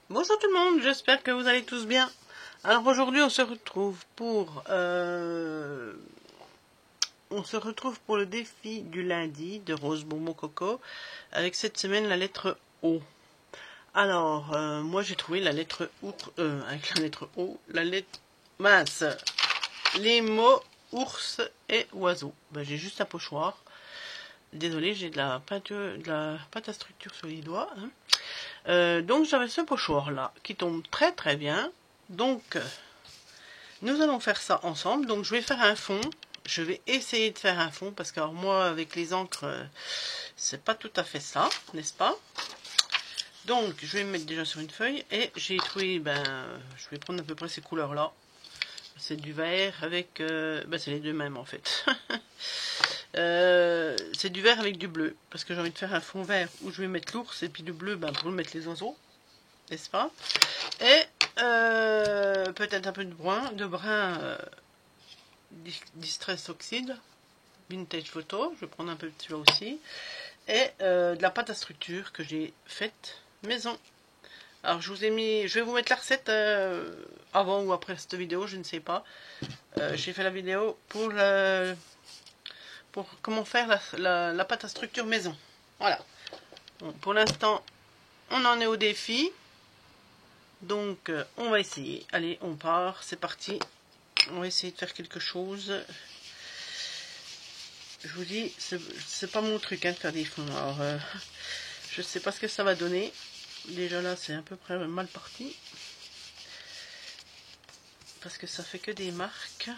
Bonjour tout le monde, j'espère que vous allez tous bien. Alors aujourd'hui on se retrouve pour le défi du lundi de Rose Bonbon Coco avec cette semaine la lettre O. Alors moi j'ai trouvé la lettre avec la lettre O, la lettre mince, les mots ours et oiseau. J'ai juste un pochoir. Désolée, j'ai de la pâte à structure sur les doigts. Donc j'avais ce pochoir là qui tombe très très bien. Donc nous allons faire ça ensemble. Donc je vais faire un fond. Je vais essayer de faire un fond parce que alors, moi avec les encres c'est pas tout à fait ça, n'est-ce pas? Donc je vais me mettre déjà sur une feuille et j'ai trouvé, je vais prendre à peu près ces couleurs là. C'est du vert avec, c'est les deux mêmes en fait. C'est du vert avec du bleu parce que j'ai envie de faire un fond vert où je vais mettre l'ours et puis du bleu pour mettre les oiseaux, n'est-ce pas? Et peut-être un peu de brun Distress Oxide Vintage Photo, je vais prendre un peu de celui-là aussi, et de la pâte à structure que j'ai faite maison. Alors je vais vous mettre la recette avant ou après cette vidéo, je ne sais pas. J'ai fait la vidéo pour comment faire la pâte à structure maison. Voilà. Bon, pour l'instant, on en est au défi. Donc, on va essayer. Allez, on part. C'est parti. On va essayer de faire quelque chose. Je vous dis, c'est pas mon truc de faire des fonds. Alors, je sais pas ce que ça va donner. Déjà là, c'est à peu près mal parti. Parce que ça fait que des marques.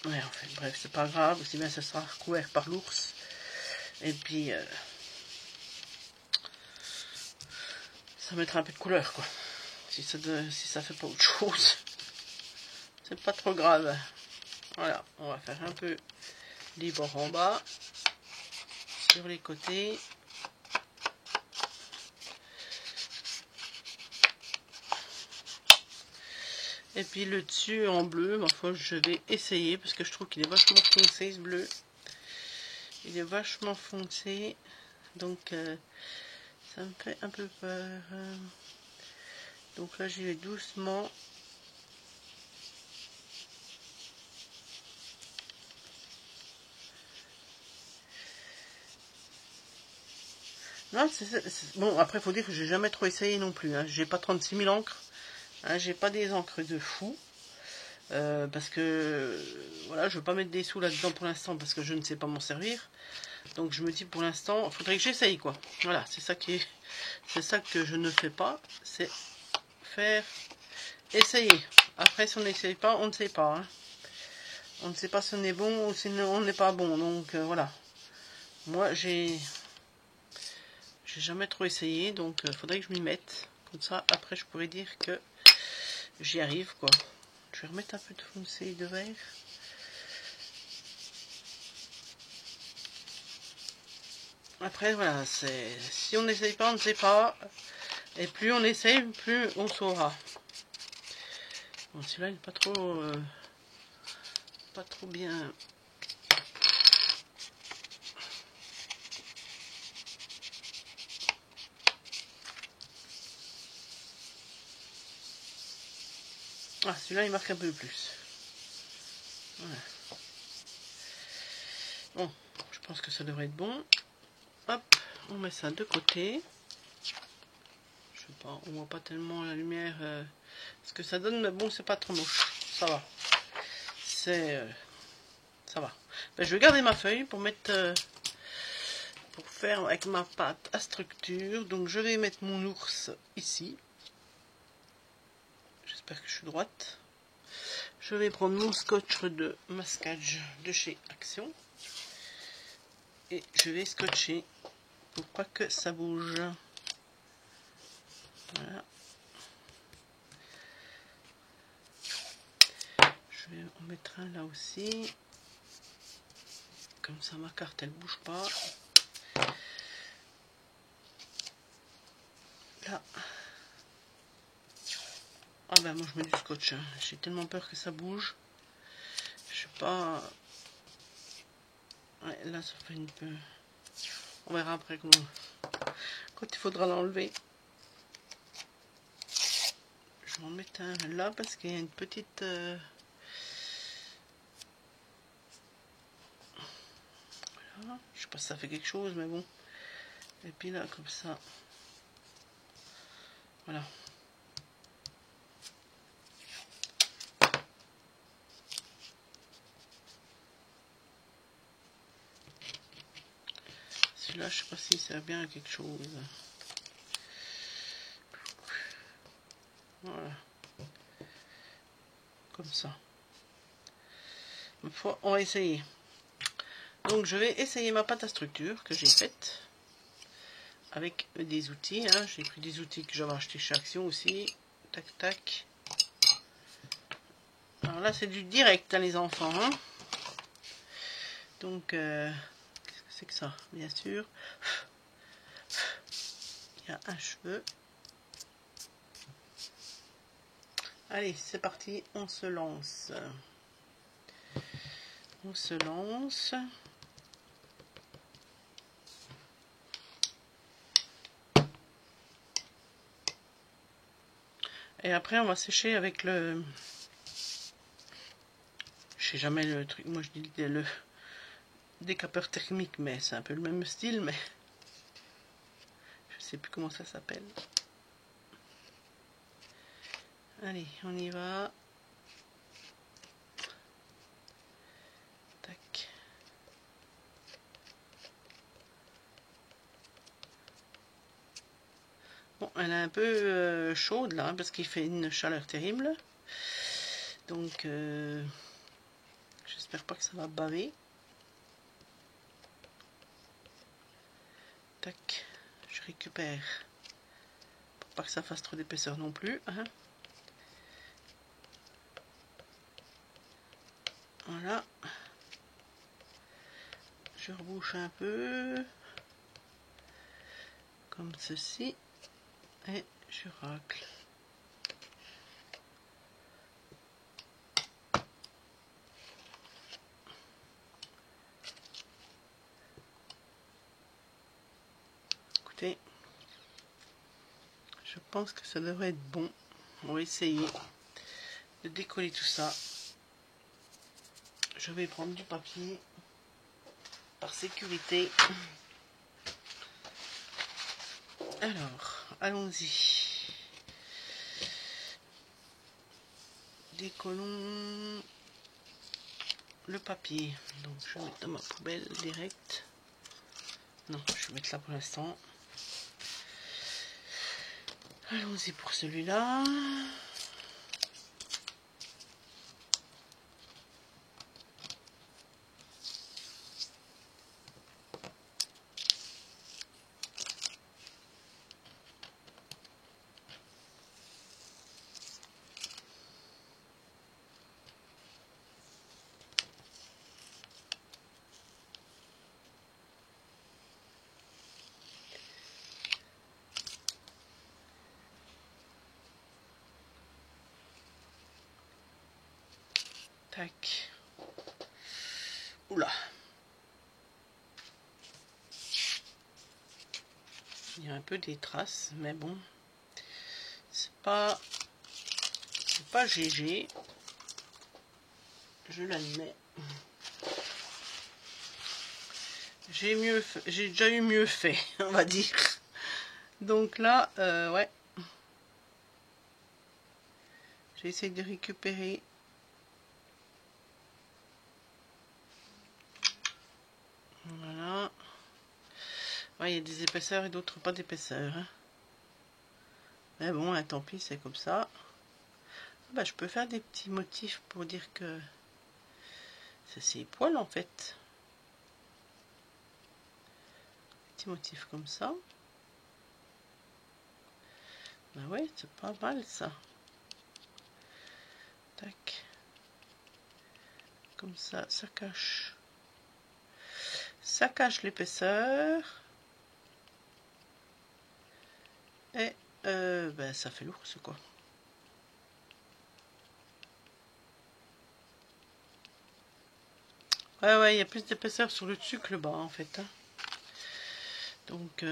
Ouais, en fait, bref, c'est pas grave. Aussi bien ça sera recouvert par l'ours. Et puis, ça mettra un peu de couleur, quoi. Si ça fait pas autre chose, c'est pas trop grave. Voilà, on va faire un peu les bords en bas, sur les côtés. Et puis le dessus en bleu, je vais essayer parce que je trouve qu'il est vachement foncé ce bleu. Il est vachement foncé, donc ça me fait un peu peur. Donc là j'y vais doucement. Non, bon, après faut dire que j'ai jamais trop essayé non plus. Hein. J'ai pas 36 000 encres. Hein, j'ai pas des encres de fou. Parce que voilà, je veux pas mettre des sous là-dedans pour l'instant parce que je ne sais pas m'en servir. Donc je me dis pour l'instant, il faudrait que j'essaye quoi. Voilà, c'est ça que je ne fais pas, c'est faire essayer. Après si on n'essaye pas, on ne sait pas. Hein. On ne sait pas si on est bon ou si on n'est pas bon. Donc voilà. Moi j'ai jamais trop essayé, donc faudrait que je m'y mette. Comme ça, après je pourrais dire que j'y arrive quoi. Je vais remettre un peu de foncé de vert. Après voilà, si on n'essaye pas, on ne sait pas. Et plus on essaye, plus on saura. Bon, celui-là il n'est pas trop bien. Ah, celui-là il marque un peu plus. Voilà. Bon, je pense que ça devrait être bon. Hop, on met ça de côté. Je sais pas, on voit pas tellement la lumière ce que ça donne, mais bon, c'est pas trop moche. Ça va. Ça va. Je vais garder ma feuille pour mettre pour faire avec ma pâte à structure. Donc je vais mettre mon ours ici. J'espère que je suis droite. Je vais prendre mon scotch de masquage de chez Action. Et je vais scotcher pour pas que ça bouge. Voilà. Je vais en mettre un là aussi. Comme ça ma carte elle bouge pas. Là. Ah ben moi je mets du scotch. Hein. J'ai tellement peur que ça bouge. Je sais pas. Ouais, là ça fait une peu... On verra après quand il faudra l'enlever. Je vais en mettre un là parce qu'il y a une petite... Voilà. Je sais pas si ça fait quelque chose, mais bon. Et puis là, comme ça. Voilà. Celui-là, je sais pas s'il sert bien à quelque chose. Voilà. Comme ça. On va essayer. Donc je vais essayer ma pâte à structure que j'ai faite. Avec des outils. Hein. J'ai pris des outils que j'avais acheté chez Action aussi. Tac tac. Alors là c'est du direct hein, les enfants. Hein. Donc qu'est-ce que c'est que ça? Bien sûr. Il y a un cheveu. Allez, c'est parti, on se lance. On se lance. Et après, on va sécher avec le... Je sais jamais le truc, moi je dis le décapeur thermique, mais c'est un peu le même style, mais... Je sais plus comment ça s'appelle. Allez, on y va. Tac. Bon, elle est un peu chaude là, parce qu'il fait une chaleur terrible. Donc, j'espère pas que ça va baver. Tac, je récupère. Pour pas que ça fasse trop d'épaisseur non plus. Hein. Voilà. Je rebouche un peu. Comme ceci. Et je racle. Écoutez, je pense que ça devrait être bon. On va essayer de décoller tout ça. Je vais prendre du papier par sécurité. Alors, allons-y. Décollons le papier. Donc, je vais mettre dans ma poubelle direct. Non, je vais mettre là pour l'instant. Allons-y pour celui-là. Tac. Oula. Il y a un peu des traces, mais bon. C'est pas GG. Je l'admets. J'ai déjà eu mieux fait, on va dire. Donc là, ouais. J'essaie de récupérer. Voilà. Ouais, il y a des épaisseurs et d'autres pas d'épaisseur. Hein. Mais bon, hein, tant pis, c'est comme ça. Bah, je peux faire des petits motifs pour dire que c'est ces poils en fait. Petit motif comme ça. Bah ouais, c'est pas mal ça. Tac. Comme ça, ça cache. Ça cache l'épaisseur. Et ben, ça fait l'ours quoi. Ouais, il y a plus d'épaisseur sur le dessus que le bas en fait. Hein. Donc,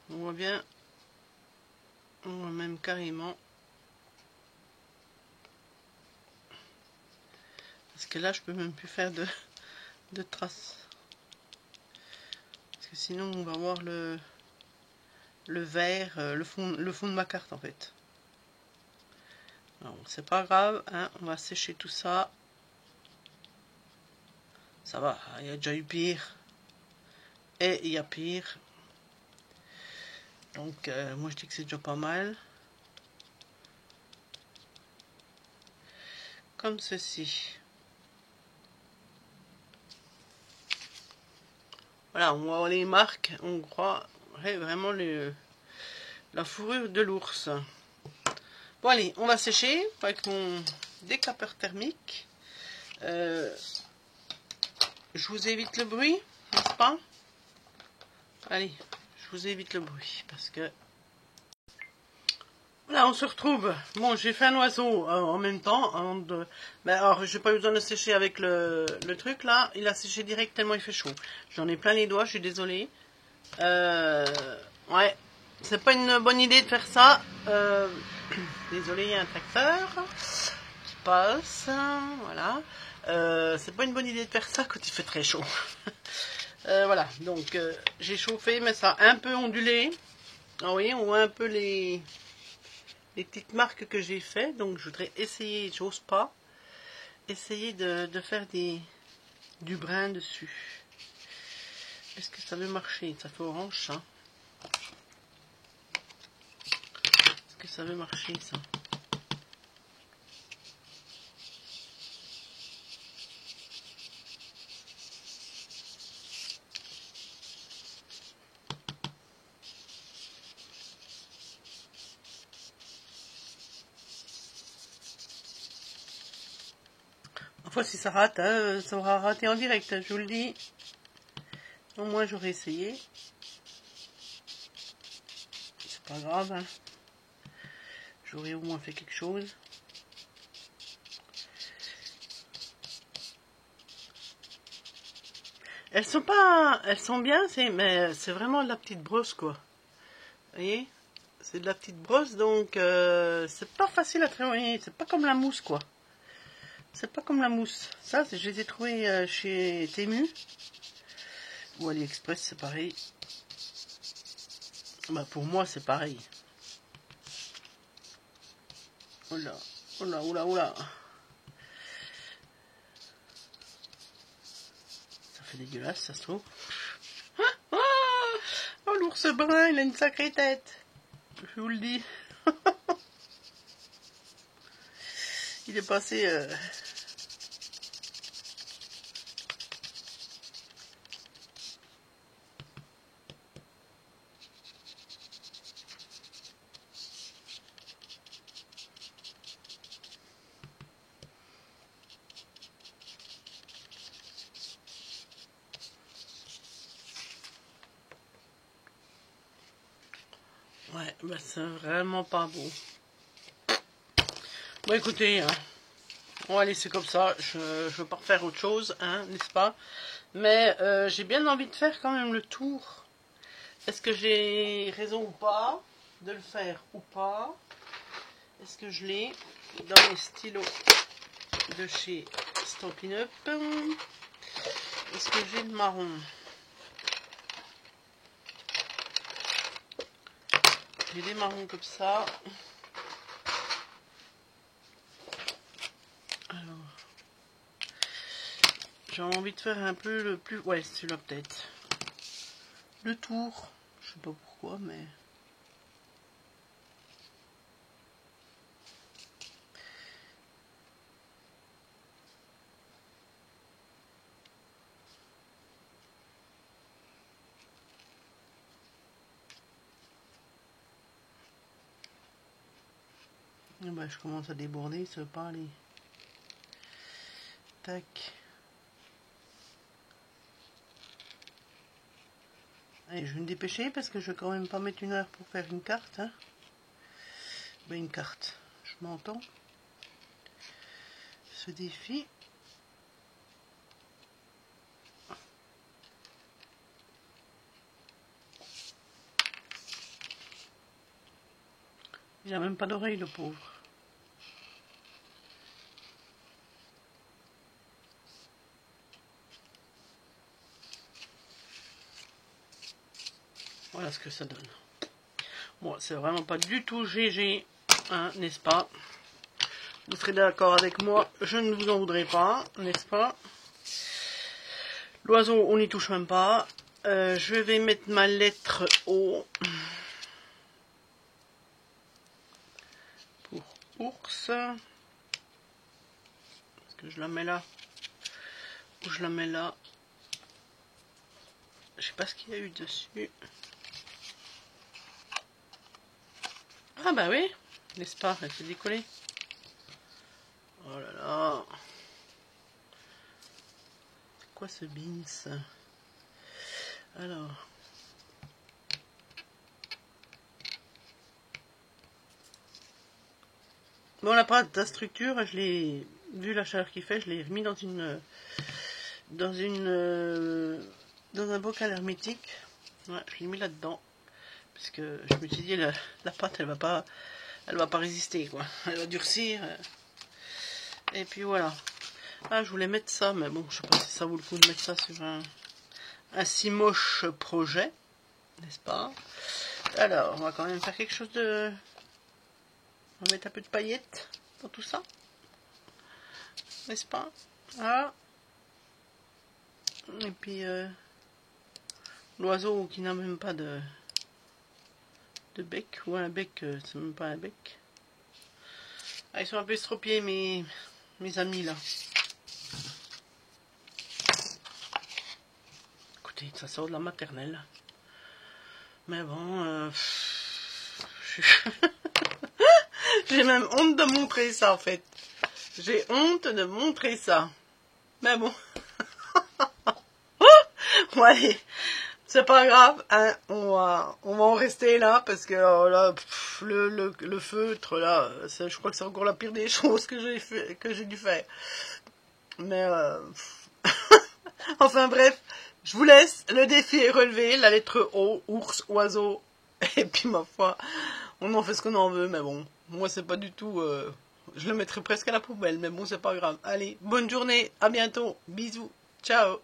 on voit bien, on voit même carrément. Parce que là, je peux même plus faire de traces. Parce que sinon, on va voir le vert, le fond de ma carte en fait. Alors, c'est pas grave, hein, on va sécher tout ça. Ça va, il y a déjà eu pire. Et il y a pire. Donc, moi je dis que c'est déjà pas mal. Comme ceci. Voilà, on voit les marques, on croit vraiment la fourrure de l'ours. Bon allez, on va sécher avec mon décapeur thermique. Je vous évite le bruit, n'est-ce pas? Allez, je vous évite le bruit parce que... Là, on se retrouve. Bon, j'ai fait un oiseau en même temps. Mais alors, j'ai pas eu besoin de sécher avec le truc là. Il a séché direct tellement il fait chaud. J'en ai plein les doigts, je suis désolée. Ouais, c'est pas une bonne idée de faire ça. Désolée, il y a un tracteur qui passe. Voilà. C'est pas une bonne idée de faire ça quand il fait très chaud. Voilà, donc j'ai chauffé, mais ça a un peu ondulé. Ah oui, on voit un peu les petites marques que j'ai fait. Donc je voudrais essayer, j'ose pas, essayer de faire du brun dessus. Est-ce que ça veut marcher? Ça fait orange ça. Est-ce que ça veut marcher ça? Parfois si ça rate, hein, ça aura raté en direct, hein, je vous le dis. Au moins j'aurais essayé. C'est pas grave, hein. J'aurais au moins fait quelque chose. Elles sont bien, mais c'est vraiment de la petite brosse quoi. Vous voyez, c'est de la petite brosse, donc c'est pas facile à travailler. C'est pas comme la mousse quoi. C'est pas comme la mousse. Ça, je les ai trouvés chez Temu ou AliExpress, c'est pareil. Bah pour moi c'est pareil. Oula, oula, oula, oula. Ça fait dégueulasse, ça se trouve. Oh, l'ours brun, il a une sacrée tête. Je vous le dis. Il est passé... Ouais, bah c'est vraiment pas beau. Bon écoutez, hein, on va laisser comme ça. Je veux pas refaire autre chose, hein, n'est-ce pas? Mais j'ai bien envie de faire quand même le tour. Est-ce que j'ai raison ou pas de le faire ou pas? Est-ce que je l'ai dans les stylos de chez Stampin' Up? Est-ce que j'ai le marron? J'ai des marrons comme ça. Alors, j'ai envie de faire un peu le plus... Ouais, celui-là peut-être. Le tour. Je sais pas pourquoi, mais... Et bah, je commence à déborder, ça veut pas aller. Tac. Allez, je vais me dépêcher parce que je vais quand même pas mettre une heure pour faire une carte. Hein. Ben, une carte, je m'entends. ce défi. Il n'a même pas d'oreille, le pauvre. Voilà ce que ça donne. Bon, c'est vraiment pas du tout GG, hein, n'est-ce pas? Vous serez d'accord avec moi, je ne vous en voudrais pas, n'est-ce pas? L'oiseau, on n'y touche même pas. Je vais mettre ma lettre O pour ours. Est-ce que je la mets là? Ou je la mets là? Je sais pas ce qu'il y a eu dessus. Ah bah oui, n'est-ce pas? Elle s'est décollée. Oh là là. C'est quoi ce beans? Alors. Bon, la pâte, la structure, je l'ai, vu la chaleur qu'il fait, je l'ai remis dans un bocal hermétique. Ouais, je l'ai mis là-dedans. Parce que je me suis dit, la pâte, elle va pas résister, quoi. Elle va durcir. Et puis voilà. Ah, je voulais mettre ça, mais bon, je sais pas si ça vaut le coup de mettre ça sur un si moche projet. N'est-ce pas? Alors, on va quand même faire quelque chose de... On va mettre un peu de paillettes dans tout ça. N'est-ce pas? Voilà. Et puis, l'oiseau qui n'a même pas de bec. Ou un bec, c'est même pas un bec. Ah, ils sont un peu estropiés, mes amis, là. Écoutez, ça sort de la maternelle. Mais bon, j'ai même honte de montrer ça, en fait. J'ai honte de montrer ça. Mais bon. Bon, allez. C'est pas grave, hein. On va en rester là, parce que là, le feutre, là, je crois que c'est encore la pire des choses que j'ai dû faire. Mais, enfin bref, je vous laisse. Le défi est relevé. La lettre O, ours, oiseau. Et puis, ma foi, on en fait ce qu'on en veut, mais bon. Moi, c'est pas du tout... je le mettrai presque à la poubelle, mais bon, c'est pas grave. Allez, bonne journée, à bientôt. Bisous, ciao.